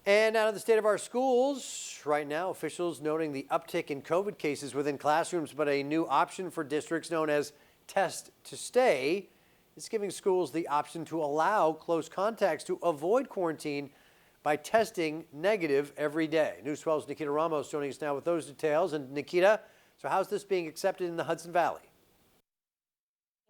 And out of the state of our schools, right now, officials noting the uptick in COVID cases within classrooms, but a new option for districts known as Test to Stay is giving schools the option to allow close contacts to avoid quarantine by testing negative every day. News 12's Nikita Ramos joining us now with those details. And Nikita, so how's this being accepted in the Hudson Valley?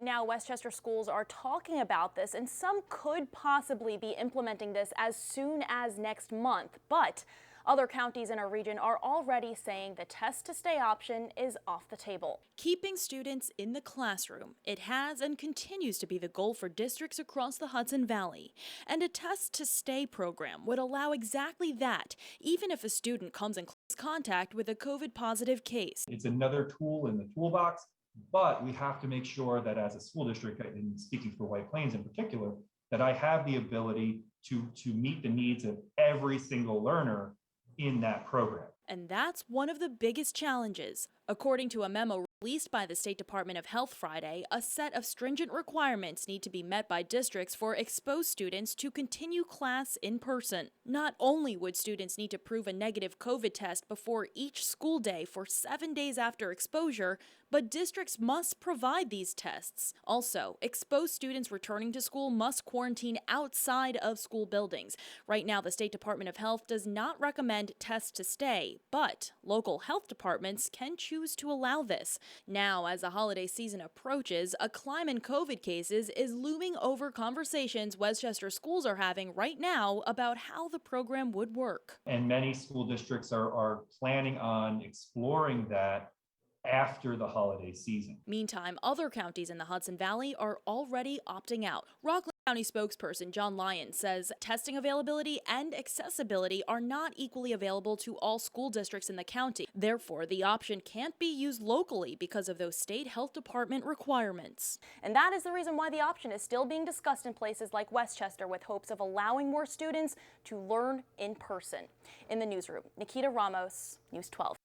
Now, Westchester schools are talking about this, and some could possibly be implementing this as soon as next month. But other counties in our region are already saying the test to stay option is off the table. Keeping students in the classroom, it has and continues to be the goal for districts across the Hudson Valley. And a test to stay program would allow exactly that, even if a student comes in close contact with a COVID positive case. It's another tool in the toolbox. But we have to make sure that as a school district, and speaking for White Plains in particular, that I have the ability to meet the needs of every single learner in that program. And that's one of the biggest challenges. According to a memo released by the State Department of Health Friday, a set of stringent requirements need to be met by districts for exposed students to continue class in person. Not only would students need to prove a negative COVID test before each school day for 7 days after exposure, but districts must provide these tests. Also, exposed students returning to school must quarantine outside of school buildings. Right now, the State Department of Health does not recommend tests to stay, but local health departments can choose to allow this. Now, as the holiday season approaches, a climb in COVID cases is looming over conversations Westchester schools are having right now about how the program would work. And many school districts are planning on exploring that after the holiday season. Meantime, other counties in the Hudson Valley are already opting out. Rockland County spokesperson John Lyons says testing availability and accessibility are not equally available to all school districts in the county. Therefore, the option can't be used locally because of those state health department requirements. And that is the reason why the option is still being discussed in places like Westchester, with hopes of allowing more students to learn in person. In the newsroom, Nikita Ramos, News 12.